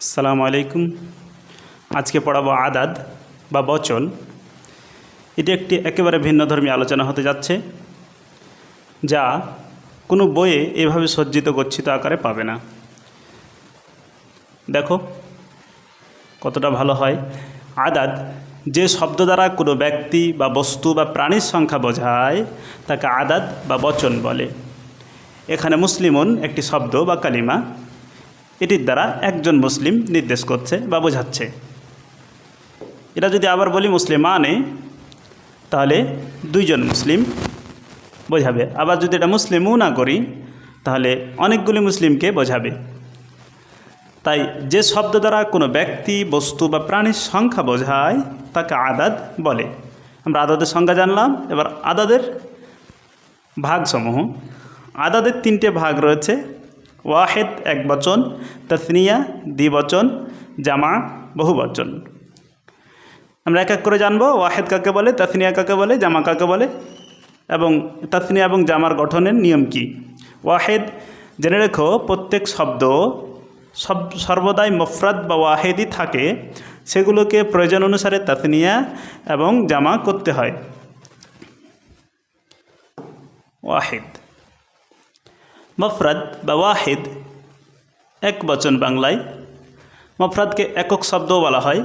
আসসালামু আলাইকুম। আজকে পড়াবো আদাদ বা বচন। এটি একটি একেবারে ভিন্নধর্মী আলোচনা হতে যাচ্ছে, যা কোনো বইয়ে এভাবে সজ্জিত গচ্ছিত আকারে পাবে না। দেখো কতটা ভালো হয়। আদাদ যে শব্দ দ্বারা কোনো ব্যক্তি বা বস্তু বা প্রাণীর সংখ্যা বোঝায় তাকে আদাদ বা বচন বলে। এখানে মুসলিমুন একটি শব্দ বা কালিমা, এটির দ্বারা একজন মুসলিম নির্দেশ করছে বা বোঝাচ্ছে। এটা যদি আবার বলি মুসলিমানে, তাহলে দুইজন মুসলিম বোঝাবে। আবার যদি এটা মুসলিমও না করি, তাহলে অনেকগুলি মুসলিমকে বোঝাবে। তাই যে শব্দ দ্বারা কোনো ব্যক্তি বস্তু বা প্রাণীর সংখ্যা বোঝায় তাকে আদাদ বলে। আমরা আদাদের সংজ্ঞা জানলাম। এবার আদাদের ভাগসমূহ। আদাদের তিনটে ভাগ রয়েছে: ওয়াহেদ এক বচন, তাসনিয়া দ্বিবচন, জামা বহুবচন। আমরা এক এক করে জানবো ওয়াহেদ কাকে বলে, তাসনিয়া কাকে বলে, জামা কাকে বলে, এবং তাসনিয়া এবং জামার গঠনের নিয়ম কি। ওয়াহেদ জেনে রেখো, প্রত্যেক শব্দ সর্বদাই মুফরাদ বা ওয়াহেদই থাকে, সেগুলোকে প্রয়োজন অনুসারে তাসনিয়া এবং জামা করতে হয়। ওয়াহেদ মফরাদ বা ওয়াহিদ এক বচন বাংলায়। মফরাদকে একক শব্দও বলা হয়।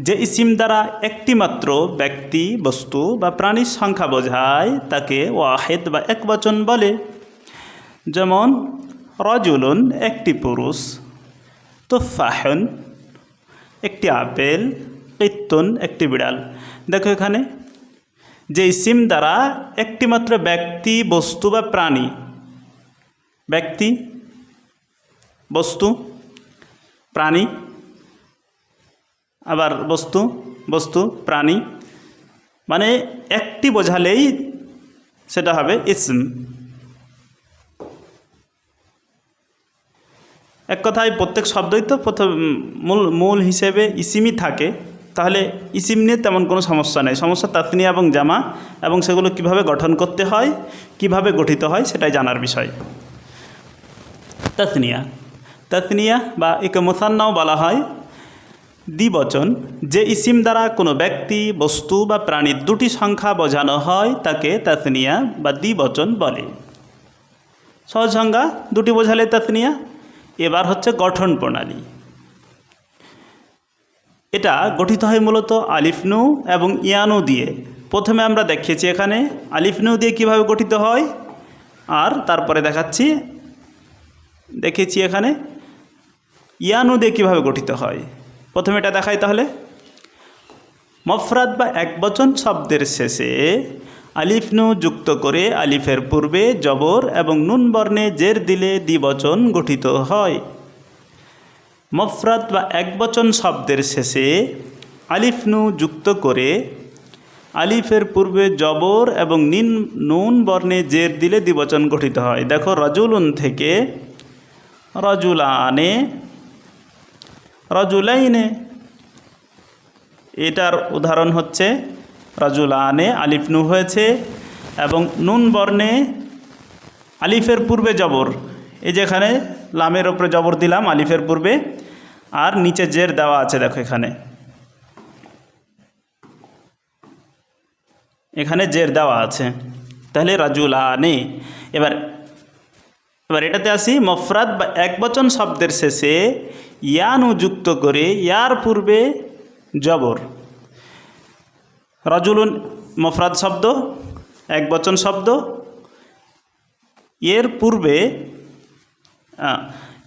যে ইসিম দ্বারা একটি মাত্র ব্যক্তি বস্তু বা প্রাণীর সংখ্যা বোঝায় তাকে ওয়াহিদ বা এক বচন বলে। যেমন রজুলুন একটি পুরুষ, তুফাহুন একটি আপেল, কিত্তুন একটি বিড়াল। দেখো এখানে যে ইসিম দ্বারা একটি মাত্র ব্যক্তি বস্তু বা প্রাণী, ব্যক্তি বস্তু প্রাণী, আবার বস্তু বস্তু প্রাণী, মানে একটি বোঝালেই সেটা হবে ইসম। এক কথায় প্রত্যেক শব্দই তো প্রথম মূল হিসেবে ইসিমই থাকে, তাহলে ইসিম নিয়ে তেমন কোনো সমস্যা নেই। সমস্যা তাসনিয়া এবং জামা, এবং সেগুলো কিভাবে গঠন করতে হয়, কিভাবে গঠিত হয়, সেটাই জানার বিষয়। তাসনিয়া তাসনিয়া বা একে মুসান্নাও বলা হয়। দ্বিবচন যে ইসিম দ্বারা কোনো ব্যক্তি বস্তু বা প্রাণীর দুটি সংখ্যা বোঝানো হয় তাকে তাসনিয়া বা দ্বিবচন বলে। সহজ সংজ্ঞা, দুটি বোঝালে তাসনিয়া। এবার হচ্ছে গঠন প্রণালী। এটা গঠিত হয় মূলত আলিফনু এবং ইয়ানু দিয়ে। প্রথমে আমরা দেখিয়েছি এখানে আলিফনু দিয়ে কিভাবে গঠিত হয়, আর তারপরে দেখেছি এখানে ইয়ানু দিয়ে কীভাবে গঠিত হয়। প্রথমে এটা দেখাই তাহলে। মফরাদ বা একবচন শব্দের শেষে আলিফ নু যুক্ত করে আলিফের পূর্বে জবর এবং নুন বর্ণে জের দিলে দ্বিবচন গঠিত হয়। মফরাদ বা একবচন শব্দের শেষে আলিফ নু যুক্ত করে আলিফের পূর্বে জবর এবং নুন বর্ণে জের দিলে দ্বিবচন গঠিত হয়। দেখো রজুলুন থেকে রজুলানে, রজুলাইনে, এটার উদাহরণ হচ্ছে রজুলানে আলিফ নু হয়েছে এবং নুন বর্ণে আলিফের পূর্বে জবর। এই যেখানে লামের ওপরে জবর দিলাম আলিফের পূর্বে, আর নিচে জের দেওয়া আছে। দেখো এখানে জের দেওয়া আছে, তাহলে রজুলানে। এবার এটাতে আসি। মফরাদ বা একবচন শব্দের শেষে ইয়ানু যুক্ত করে ইয়ার পূর্বে জবর। রজুলুন মফরাদ শব্দ, একবচন শব্দ, এর পূর্বে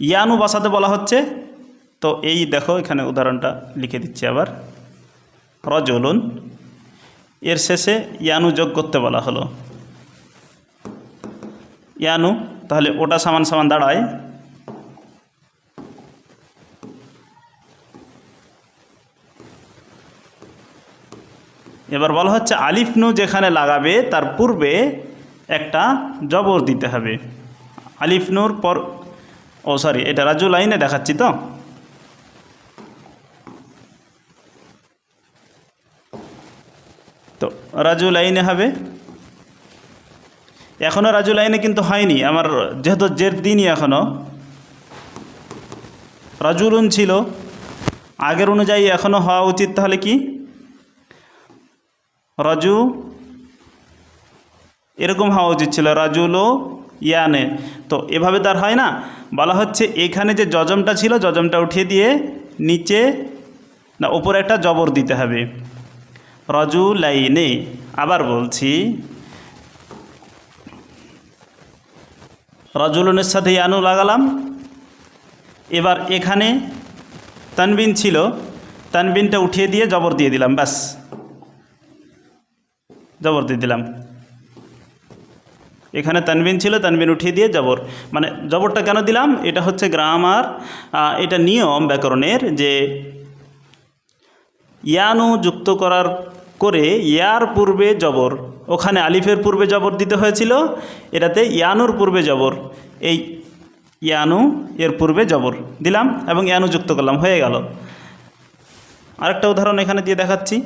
ইয়ানু বসাতে বলা হচ্ছে। তো এই দেখো এখানে উদাহরণটা লিখে দিচ্ছি আবার। রজুলুন এর শেষে ইয়ানু যোগ করতে বলা হলো, ইয়ানু, তাহলে ওটা সমান সমান দাঁড়ায় এবার বলা হচ্ছে আলিফ নু যেখানে লাগাবে তার পূর্বে একটা জবর দিতে হবে। আলিফ নুর পর, এটা রাজুল আইনে দেখাচ্ছি। তো রাজুল আইনে হবে। এখনও রাজুল আইনে কিন্তু হয়নি আমার, যেহেতু জের দিনই এখনও। রাজুলুন ছিল, আগের অনুযায়ী এখনও হওয়া উচিত তাহলে কি রাজু, এরকম হওয়া উচিত ছিল রাজুলো ইয়ানে। তো এভাবে তার হয় না, বলা হচ্ছে এখানে যে জজমটা ছিল জজমটা উঠিয়ে দিয়ে নিচে না উপরে একটা জবর দিতে হবে, রাজুলাইনে। আবার বলছি, রাজুলুনের সাথে ইয়ানু লাগালাম, এবার এখানে তানবিন ছিল, তানবিনটা উঠিয়ে দিয়ে জবর দিয়ে দিলাম, ব্যাস জবর দিয়ে দিলাম। এখানে তানবিন ছিল, তানবিন উঠিয়ে দিয়ে জবর, মানে জবরটা কেন দিলাম, এটা হচ্ছে গ্রামার, এটা নিয়ম ব্যাকরণের যে ইয়ানু যুক্ত করার করে ইয়ার পূর্বে জবর, ওখানে আলিফের পূর্বে জবর দিতে হয়েছিল, এটাতে ইয়ানুর পূর্বে জবর, এই ইয়ানু এর পূর্বে জবর দিলাম এবং ইয়ানু যুক্ত করলাম, হয়ে গেল। আরেকটা উদাহরণ এখানে দিয়ে দেখাচ্ছি।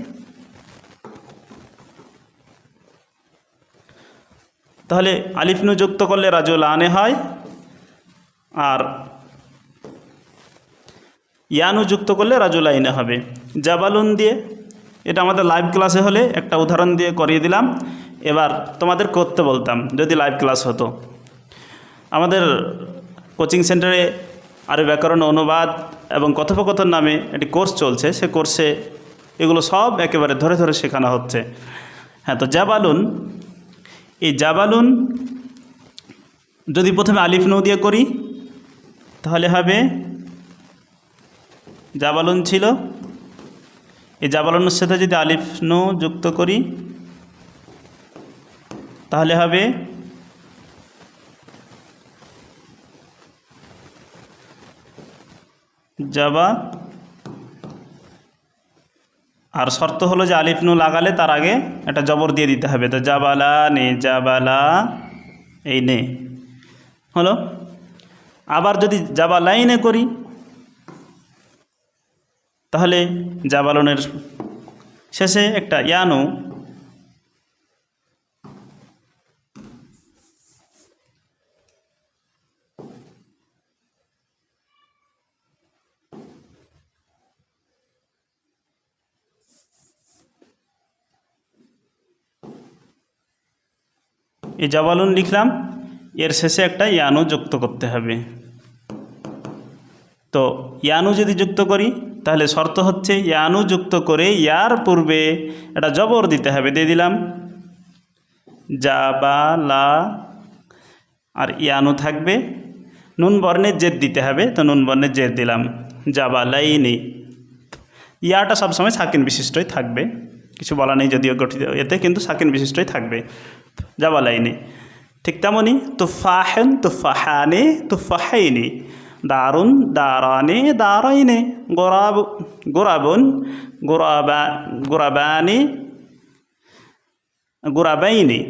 তাহলে আলিফনু যুক্ত করলে রাজুলানে হয়, আর ইয়ানু যুক্ত করলে রাজুলাইনে হবে। জাবালুন দিয়ে, এটা আমাদের লাইভ ক্লাসে হলে একটা উদাহরণ দিয়ে করিয়ে দিলাম, এবার তোমাদের করতে বলতাম যদি লাইভ ক্লাস হতো। আমাদের কোচিং সেন্টারে আরবি ব্যাকরণ, অনুবাদ এবং কথোপকথন নামে একটি কোর্স চলছে, সে কোর্সে এগুলো সব একেবারে ধরে ধরে শেখানো হচ্ছে। হ্যাঁ, তো জাবালুন, এই জাবালুন যদি প্রথমে আলিফ নু দিয়ে করি তাহলে হবে জাবালুন ছিল, এই জাবালুনের সাথে যদি আলিফ নু যুক্ত করি তাহলে হবে জাবা, আর শর্ত হলো যে আলিফ নু লাগালে তার আগে একটা জবর দিয়ে দিতে হবে, তো জাবালা নে, জাবালা এই নে হলো। আবার যদি জাবালাইনে করি তাহলে জাবালনের শেষে একটা ইয়ানু, এই জাবালুন লিখলাম, এর শেষে একটা ইয়ানু যুক্ত করতে হবে। তো ইয়ানু যদি যুক্ত করি তাহলে শর্ত হচ্ছে ইয়ানু যুক্ত করে ইয়ার পূর্বে একটা জবর দিতে হবে, দিয়ে দিলাম জাবালা, আর ইয়ানু থাকবে, নুন বর্ণের জেদ দিতে হবে, তো নুন বর্ণের জেদ দিলাম জাবালাইনি। ইয়াটা সবসময় সাকিন বিশিষ্টই থাকবে, কিছু বলা নেই যদিও গঠিত এতে, কিন্তু সাকিন বিশিষ্টই থাকবে জাবালাইনি। ঠিক তেমনই তুফাহেন তুফাহানে তুফাহাইনি, দারুন দারানে দারাইনে, গোরাব গোরাবুন গোরাবা গোরাবানি গোরাবাইনি।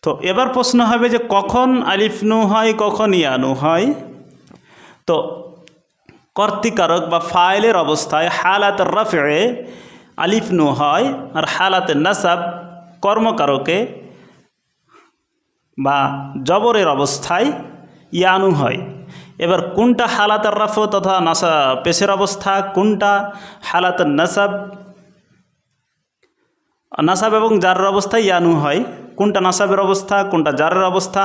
তো এবার প্রশ্ন হবে যে কখন আলিফ নু হয় কখন ইয়ানু হয়। তো কর্তৃকারক বা ফাইলের অবস্থায় হালাত রফে আলিফ নু হয়, আর হালাত নাসাব কর্মকারকে বা জবরের অবস্থায় ইয়ানু হয়। এবার কোনটা হালাত রফ তথা নাসা পেশের অবস্থা, কোনটা হালাত নাসাব নাসাব এবং জারের অবস্থায় ইয়ানু হয়, কোনটা নাসাবের অবস্থা কোনটা জারের অবস্থা,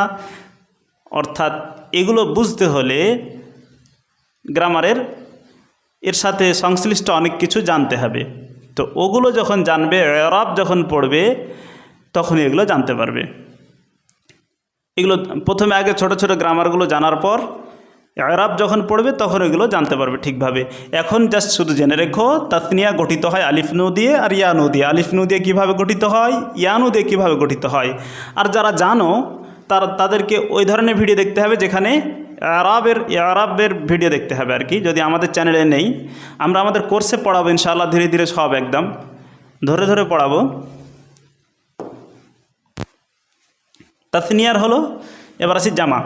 অর্থাৎ এগুলো বুঝতে হলে গ্রামারের এর সাথে সংশ্লিষ্ট অনেক কিছু জানতে হবে। তো ওগুলো যখন জানবে, এরাব যখন পড়বে তখন এগুলো জানতে পারবে। এগুলো প্রথমে আগে ছোট ছোট গ্রামারগুলো জানার পর এরাব যখন পড়বে তখন এগুলো জানতে পারবে ঠিকভাবে। এখন জাস্ট শুধু জেনে রেখো তাসনিয়া গঠিত হয় আলিফ নু দিয়ে আর ইয়ানু দিয়ে। আলিফ নু দিয়ে কীভাবে গঠিত হয়, ইয়ানু দিয়ে কীভাবে গঠিত হয়। আর যারা জানো তাদেরকে ওই ধরনের ভিডিও দেখতে হবে যেখানে এরাবের ভিডিও দেখতে হবে আর কি, যদি আমাদের চ্যানেলে নেই। আমরা আমাদের কোর্সে পড়াবো ইনশাআল্লাহ, ধীরে ধীরে সব একদম ধরে ধরে পড়াবো। তাসনিয়ার হলো, এবার আসি জামা।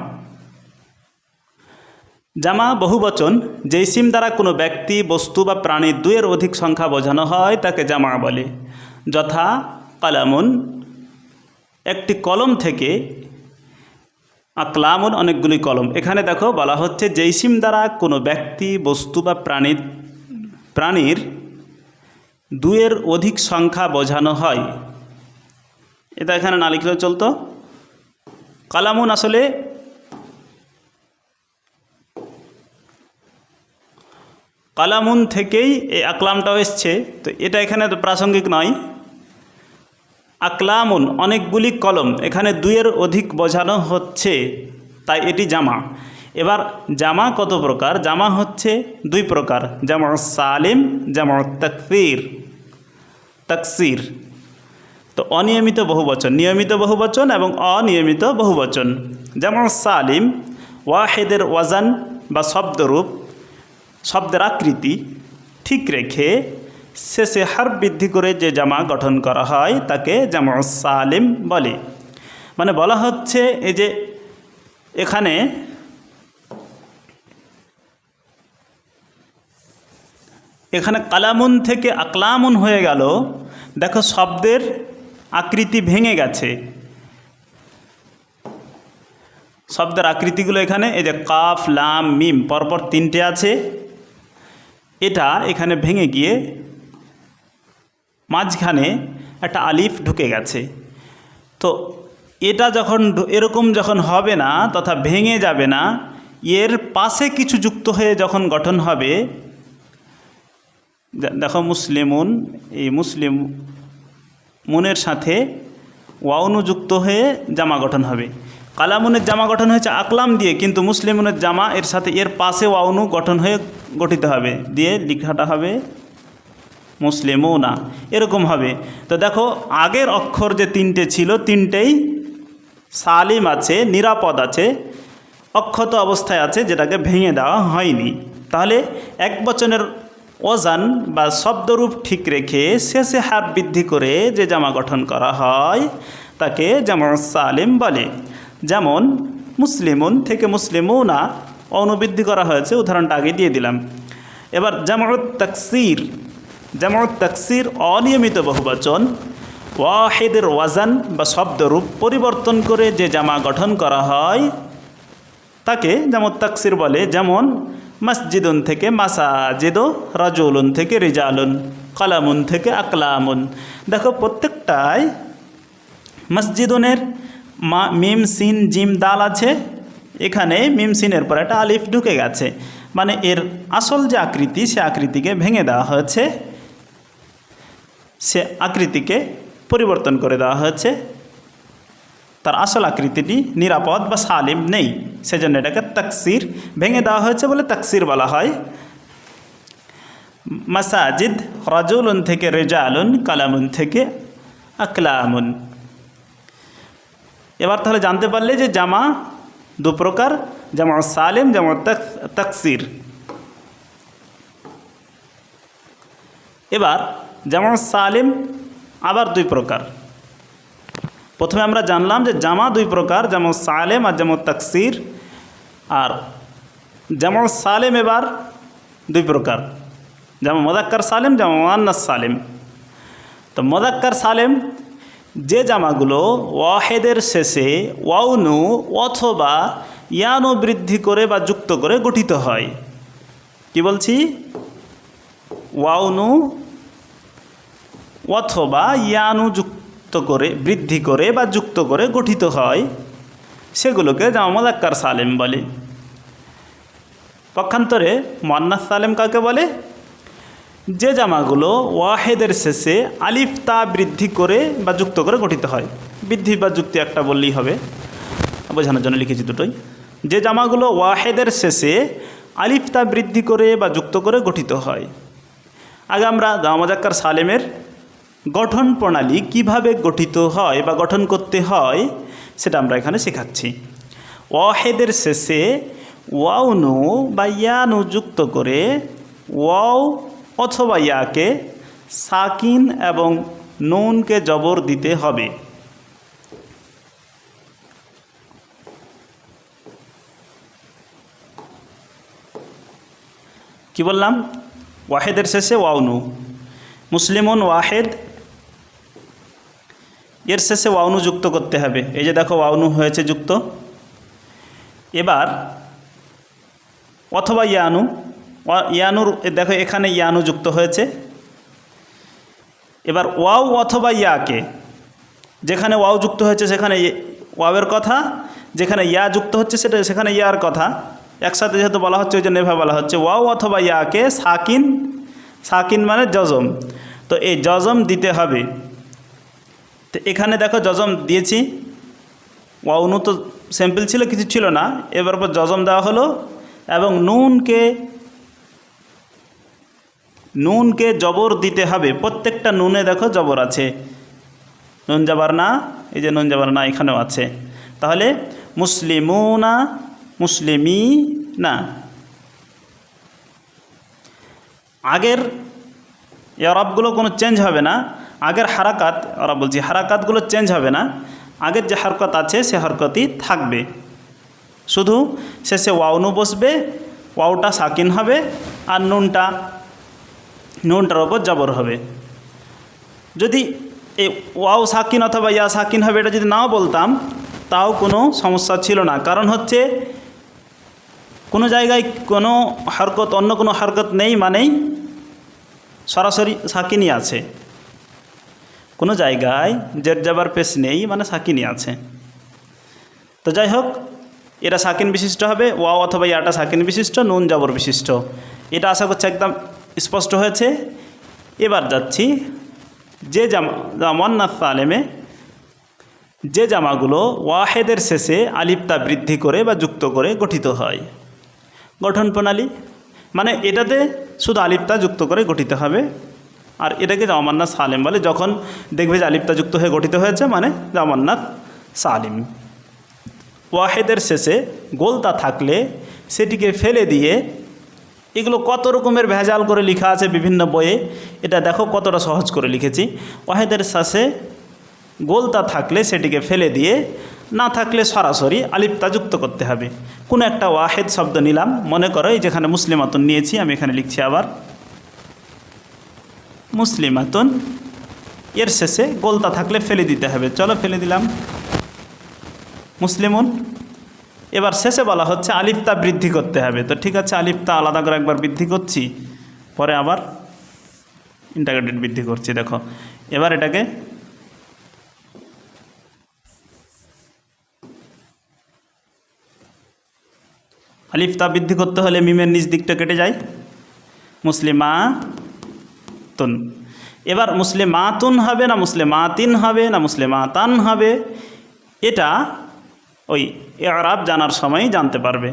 জামা বহুবচন, যে ইসিম দ্বারা কোনো ব্যক্তি বস্তু বা প্রাণী দুইয়ের অধিক সংখ্যা বোঝানো হয় তাকে জামা বলে। যথা কালামুন, একটি কলম থেকে আকলামুন অনেকগুলি কলম। এখানে দেখো বলা হচ্ছে যে ইসিম দ্বারা কোনো ব্যক্তি, বস্তু বা প্রাণীর দুইয়ের অধিক সংখ্যা বোঝানো হয়। এটা এখানে না লিখলেও চলতো। কালামুন আসলে কালামুন থেকেই এই আকলামটাও এসছে, তো এটা এখানে তো প্রাসঙ্গিক নয়। আকলামুন অনেকগুলি কলম, এখানে দুইয়ের অধিক বোঝানো হচ্ছে, তাই এটি জামা। এবার জামা কত প্রকার? জামা হচ্ছে দুই প্রকার, জামা সালিম, জামা তাকসির। তো অনিয়মিত বহুবচন, নিয়মিত বহুবচন এবং অনিয়মিত বহুবচন। জামা সালিম ওয়াহেদের ওয়াজান বা শব্দরূপ, শব্দের আকৃতি ঠিক রেখে শেষে হারফ বৃদ্ধি করে যে জামা গঠন করা হয় তাকে জামা সালিম বলে। মানে বলা হচ্ছে এই যে এখানে কালামুন থেকে আকলামুন হয়ে গেল। দেখো শব্দের আকৃতি ভেঙে গেছে। শব্দের আকৃতিগুলো এখানে এই যে কাফ, লাম, মিম পরপর তিনটে আছে, এটা এখানে ভেঙে গিয়ে মাঝখানে একটা আলিফ ঢুকে গেছে। তো এটা যখন এরকম যখন হবে না তথা ভেঙে যাবে না, এর পাশে কিছু যুক্ত হয়ে যখন গঠন হবে, দেখো মুসলিমুন, এই মুনের সাথে ওয়াউনু যুক্ত হয়ে জামা গঠন হবে। কালামুনের জামা গঠন হয়েছে আকলাম দিয়ে, কিন্তু মুসলিমুনের জামা এর সাথে এর পাশে ওয়াউনু গঠন হয়ে গঠিত হবে, দিয়ে লেখাটা হবে মুসলিমুনা, এরকম হবে। তো দেখো আগের অক্ষর যে তিনটে ছিল তিনটেই সালিম আছে, নিরাপদ আছে, অক্ষত অবস্থায় আছে, যেটাকে ভেঙে দেওয়া হয়নি। তাহলে এক বচনের ওজান বা শব্দরূপ ঠিক রেখে শেষে হার বৃদ্ধি করে যে জামা গঠন করা হয় তাকে জামা সালিম বলে। যেমন মুসলিমুন থেকে মুসলিমুনা অনুবৃদ্ধি করা হয়েছে, উদাহরণটা আগে দিয়ে দিলাম। এবার জামাউত তাকসির অনিয়মিত বহুবচন, ওয়াহিদের ওয়াজান বা শব্দরূপ পরিবর্তন করে যে জামা গঠন করা হয় তাকে জামাউত তাকসির বলে। যেমন মসজিদুন থেকে মাসাজিদু, রাজুলুন থেকে রিজালুন, কালামুন থেকে আকলামুন। দেখো প্রত্যেকটায় মসজিদুনের মিম, সিন, জিম, দাল আছে, এখানে মিম সিনের পর একটা আলিফ ঢুকে গেছে, মানে এর আসল যে আকৃতি সে আকৃতিকে ভেঙে দেওয়া হয়েছে, সে আকৃতিকে পরিবর্তন করে দেওয়া হয়েছে, তার আসল আকৃতিটি নিরাপদ বা সালিম নেই, সেজন্য এটাকে তাকসির, ভেঙে দেওয়া হয়েছে বলে তাকসির বলা হয়। মাসাজিদ, রাজুলুন থেকে রিজালুন, কালামুন থেকে আকলামুন। এবার তাহলে জানতে পারলে যে জামা দু প্রকার, জামা সালিম, জামা তাকসির। এবার জামা সালিম আবার দুই প্রকার। প্রথমে আমরা জানলাম যে জামা দুই প্রকার, জামা সালেম আর জামা তাকসির। আর জামা সালেম এবার দুই প্রকার, জামা মুযাক্কার সালেম, জামা মুআন্নাস সালেম। তো মুযাক্কার সালেম যে জামাগুলো ওয়াহেদের শেষে ওয়াউনু অথবা ইয়ানু বৃদ্ধি করে বা যুক্ত করে গঠিত হয়। কি বলছি? ওয়াউনু অথবা ইয়ানু যুক্ত করে, বৃদ্ধি করে বা যুক্ত করে গঠিত হয়, সেগুলোকে জামা মুযাক্কার সালেম বলে। পক্ষান্তরে মুআন্নাস সালেম কাকে বলে? যে জামাগুলো ওয়াহেদের শেষে আলিফ তা বৃদ্ধি করে বা যুক্ত করে গঠিত হয়। বৃদ্ধি বা যুক্তি একটা বললেই হবে, বোঝানোর জন্য লিখেছি দুটোই। যে জামাগুলো ওয়াহেদের শেষে আলিফ তা বৃদ্ধি করে বা যুক্ত করে গঠিত হয়। আগে আমরা জামা মুযাক্কার সালেমের গঠন প্রণালী কিভাবে গঠিত হয় বা গঠন করতে হয় সেটা আমরা এখানে শেখাচ্ছি। ওয়াহেদের শেষে ওয়াউনু বা ইয়ানু যুক্ত করে ওয়াও অথবা ইয়াকে সাকিন এবং নুনকে জবর দিতে হবে। কি বললাম? ওয়াহেদের শেষে ওয়াউনু, মুসলিমুন ওয়াহেদ, এর শেষে ওয়াউনু যুক্ত করতে হবে। এই যে দেখো ওয়াউনু হয়েছে যুক্ত, এবার অথবা ইয়ানু, ইয়ানুর দেখো এখানে ইয়ানু যুক্ত হয়েছে। এবার ওয়াও অথবা ইয়াকে, যেখানে ওয়াও যুক্ত হয়েছে সেখানে ওয়াওয়ের কথা, যেখানে ইয়া যুক্ত হচ্ছে সেখানে ইয়ার কথা, একসাথে যেহেতু বলা হচ্ছে ওই জন্য এভাবে বলা হচ্ছে ওয়াও অথবা ইয়াকে সাকিন, সাকিন মানে জজম, তো এই জজম দিতে হবে। তো এখানে দেখো জজম দিয়েছি, ওয়াউনু তো স্যাম্পল ছিল, কিছু ছিল না, এবার পর জজম দেওয়া হলো এবং নুনকে জবর দিতে হবে। প্রত্যেকটা নুনে দেখো জবর আছে, নুন যাবার না, এই যে নুন যাবার না এখানেও আছে। তাহলে মুসলিমুনা, মুসলিমি না। আগের ইয়ারাবগুলো কোনো চেঞ্জ হবে না, আগের হারাকাত, ওরা বলছি হারাকাতগুলো চেঞ্জ হবে না, আগের যে হরকত আছে সে হরকতই থাকবে, শুধু শেষে ওয়াউনু বসবে, ওয়াউটা সাকিন হবে আর নুনটার ওপর জবর হবে। যদি এই ওয়াও সাকিন অথবা ইয়া সাকিন হবে এটা যদি নাও বলতাম তাও কোনো সমস্যা ছিল না, কারণ হচ্ছে কোনো জায়গায় কোনো হরকত অন্য কোনো হরকত নেই মানেই সরাসরি সাকিনই আছে, কোনো জায়গায় জের জাবার পেশ নেই মানে সাকিনই আছে। তো যাই হোক, এটা সাকিন বিশিষ্ট হবে, ওয়াও অথবা ইয়াটা সাকিন বিশিষ্ট, নুন জবর বিশিষ্ট। এটা আশা করছি একদম স্পষ্ট হয়েছে। এবার যাচ্ছি যে মুয়ান্নাস সালেমে যে জামাগুলো ওয়াহেদের শেষে আলিফতা বৃদ্ধি করে বা যুক্ত করে গঠিত হয়। গঠন প্রণালী মানে এটাতে শুধু আলিফতা যুক্ত করে গঠিত হবে, আর এটাকে জামা মুয়ান্নাস সালেম বলে। যখন দেখবে যে আলিফতা যুক্ত হয়ে গঠিত হয়েছে মানে জামা মুয়ান্নাস সালিম। ওয়াহেদের শেষে গোলতা থাকলে সেটিকে ফেলে দিয়ে, এগুলো কত রকমের ভেজাল করে লেখা আছে বিভিন্ন বইয়ে, এটা দেখো কতটা সহজ করে লিখেছি। ওয়াহেদের শেষে গোলতা থাকলে সেটিকে ফেলে দিয়ে, না থাকলে সরাসরি আলিফতা যুক্ত করতে হবে। কোনো একটা ওয়াহেদ শব্দ নিলাম, মনে করো এই যেখানে মুসলিমাতুন নিয়েছি, আমি এখানে লিখছি আবার মুসলিমাতুন, এর শেষে গোলতা থাকলে ফেলে দিতে হবে। চলো ফেলে দিলাম মুসলিমুন। এবার শেষে বলা হচ্ছে আলিফতা বৃদ্ধি করতে হবে, তো ঠিক আছে আলিফতা আলাদা করে একবার বৃদ্ধি করছি, পরে আবার ইন্টাগ্রেটেড বৃদ্ধি করছি। দেখো এবার এটাকে আলিফতা বৃদ্ধি করতে হলে মিমের নিচ দিকটা কেটে যায়, মুসলিমাতুন। এবার মুসলিমাতুন হবে না মুসলিমাতিন হবে না মুসলিমাতান হবে, এটা ওই ইআরাব জানার সময় জানতে পারবে,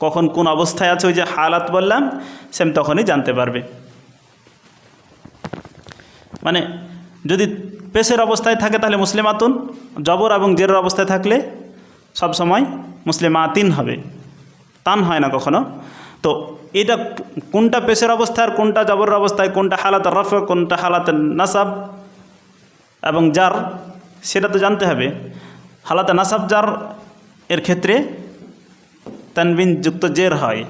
কখন কোন অবস্থায় আছে, ওই যে হালাত বললাম সেম তখনই জানতে পারবে। মানে যদি পেশের অবস্থায় থাকে তাহলে মুসলিমাতুন, জবর এবং জেরের অবস্থায় থাকলে সব সময় মুসলিমাতিন হবে, তান হয় না কখনো। তো এটা কোনটা পেশের অবস্থায় আর কোনটা জবরের অবস্থায়, কোনটা হালাত রফ কোনটা হালাত নাসাব এবং জার, সেটা তো জানতে হবে। হালাতে নাসাব জার এর ক্ষেত্রে তানবিন যুক্ত জের হয়,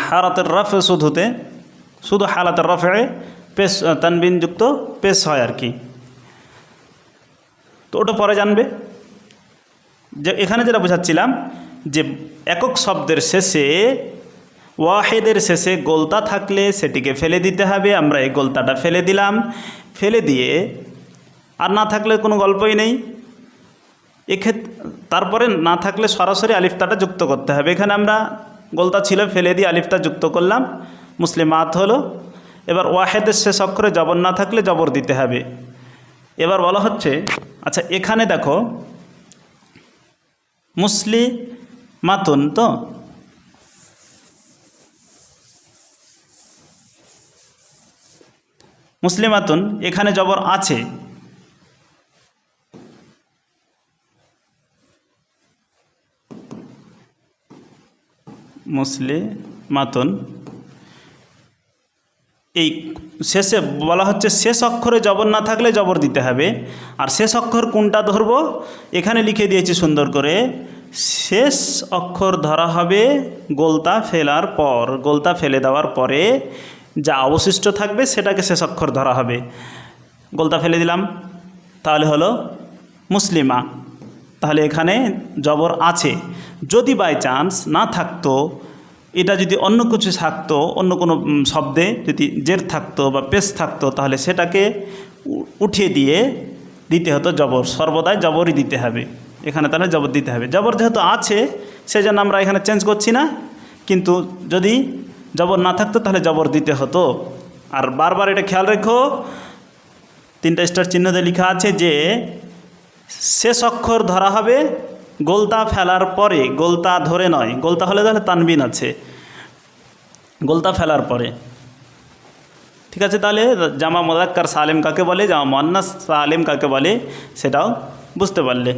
হালাতের রফে শুধু হালাতের রফে পেশ তানবিন যুক্ত পেশ হয় আর কি। তো ওটা পরে জানবে। যে এখানে যেটা বোঝাচ্ছিলাম যে একক শব্দের শেষে ওয়াহেদের শেষে গোলতা থাকলে সেটিকে ফেলে দিতে হবে। আমরা এই গোলতাটা ফেলে দিলাম, ফেলে দিয়ে আর না থাকলে কোনো গল্পই নেই এক্ষেত্রে, তারপরে না থাকলে সরাসরি আলিফতাটা যুক্ত করতে হবে। এখানে আমরা গোলতা ছিল ফেলে দিয়ে আলিফতা যুক্ত করলাম, মুসলিমাত হলো। এবার ওয়াহেদের শেষ অক্ষরে জবর না থাকলে জবর দিতে হবে। এবার বলা হচ্ছে আচ্ছা এখানে দেখো মুসলিমাতুন, তো মুসলিমাতুন এখানে জবর আছে, মুসলিমাতুন এই শেষে বলা হচ্ছে শেষ অক্ষরে জবর না থাকলে জবর দিতে হবে। আর শেষ অক্ষর কোনটা ধরবো এখানে লিখে দিয়েছি সুন্দর করে, শেষ অক্ষর ধরা হবে গোলতা ফেলার পর, গোলতা ফেলে দেওয়ার পরে যা অবশিষ্ট থাকবে সেটাকে শেষ অক্ষর ধরা হবে। গোলতা ফেলে দিলাম তাহলে হলো মুসলিমা, তাহলে এখানে জবর আছে। যদি বাই চান্স না থাকতো, এটা যদি অন্য কিছু থাকতো, অন্য কোনো শব্দে যদি জের থাকতো বা পেশ থাকতো, তাহলে সেটাকে উঠিয়ে দিয়ে দিতে হতো জবর। সর্বদাই জবরই দিতে হবে এখানে, তাহলে জবর দিতে হবে। জবর যেহেতু আছে সেজন্য আমরা এখানে চেঞ্জ করছি না, কিন্তু যদি জবর না থাকতো তাহলে জবর দিতে হতো। আর বারবার এটা খেয়াল রেখো, 3টা স্টার চিহ্ন দিয়ে লেখা আছে যে শেষ অক্ষর ধরা হবে গোলতা ফেলার পরে, গোলতা ধরে নয়। গোলতা হলে তাহলে তানবিন আছে, গোলতা ফেলার পরে। ঠিক আছে, তাহলে জামা মুযাক্কার সালেম কাকে বলে, জামা মুয়ান্নাস সালেম কাকে বলে সেটাও বুঝতে পারলে।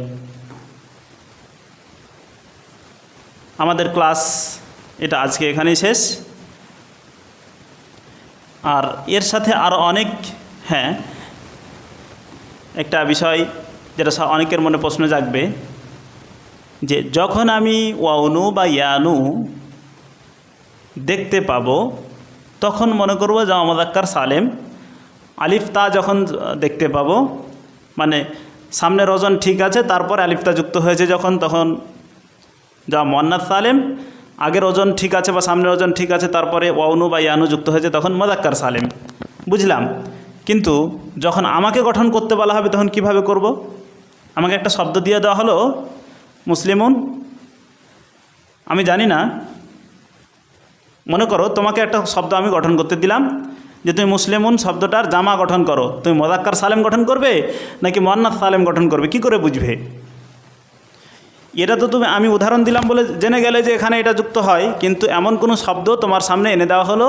আমাদের ক্লাস এটা আজকে এখানেই শেষ। আর এর সাথে আরও অনেক, হ্যাঁ, একটা বিষয় যেটা অনেকের মনে প্রশ্ন জাগবে, যে যখন আমি ওয়াউনু বা ইয়ানু দেখতে পাবো তখন মনে করব জামা মুযাক্কার সালেম। আলিফ তা যখন দেখতে পাবো, মানে সামনের ওজন ঠিক আছে তারপরে আলিফ তা যুক্ত হয়েছে যখন, তখন জামা মুয়ান্নাস সালেম। আগের ওজন ঠিক আছে বা সামনের ওজন ঠিক আছে তারপরে ওয়াউনু বা ইয়ানু যুক্ত হয়েছে, তখন মুযাক্কার সালেম। বুঝলাম। কিন্তু যখন আমাকে গঠন করতে বলা হবে তখন কিভাবে করব? আমাকে একটা শব্দ দিয়ে দেওয়া হলো মুসলিমুন, আমি জানি না, মনে করো তোমাকে একটা শব্দ আমি গঠন করতে দিলাম যে তুমি মুসলিমুন শব্দটার জামা গঠন করো, তুমি মুযাক্কার সালেম গঠন করবে নাকি মুয়ান্নাস সালেম গঠন করবে, কি করে বুঝবে? এটা তো তুমি, আমি উদাহরণ দিলাম বলে জেনে গেলে যে এখানে এটা যুক্ত হয়, কিন্তু এমন কোনো শব্দ তোমার সামনে এনে দেওয়া হলো,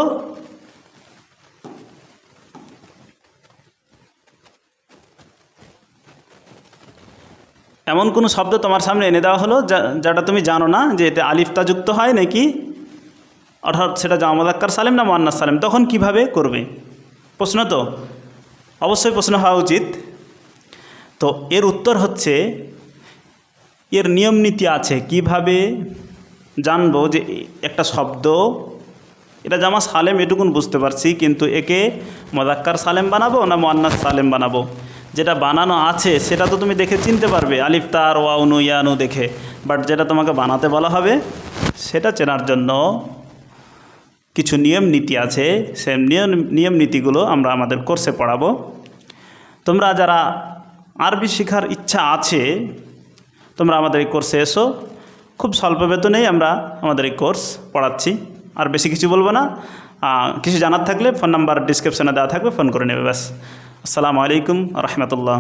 এমন কোনো শব্দ তোমার সামনে এনে দেওয়া হলো যেটা তুমি জানো না যে এতে আলিফতা যুক্ত হয় নাকি, অর্থাৎ সেটা জামা মুযাক্কার সালেম না মুয়ান্নাস সালেম, তখন কিভাবে করবে? প্রশ্ন তো অবশ্যই প্রশ্ন হওয়া উচিত। তো এর উত্তর হচ্ছে, এর নিয়ম নীতি আছে। কিভাবে জানবো যে একটা শব্দ এটা জামা সালেম, এটুকুন বুঝতে পারছি, কিন্তু একে মুযাক্কার সালেম বানাবো না মুয়ান্নাস সালেম বানাবো? যেটা বানানো আছে সেটা তো তুমি দেখে চিনতে পারবে, আলিফ তার ওয়াউনু ইয়ানু দেখে। বাট যেটা তোমাকে বানাতে বলা হবে সেটা চেনার জন্য কিছু নিয়ম নীতি আছে। সেই নিয়ম নীতিগুলো আমরা আমাদের কোর্সে পড়াবো। তোমরা যারা আরবি শেখার ইচ্ছা আছে তোমরা আমাদের এই কোর্সে এসো। খুব স্বল্প বেতনেই আমরা আমাদের এই কোর্স পড়াচ্ছি। আর বেশি কিছু বলবো না। কিছু জানার থাকলে ফোন নাম্বার ডিসক্রিপশনে দেওয়া থাকবে, ফোন করে নেবে ব্যাস। আসসালামু আলাইকুম রাহমাতুল্লাহ।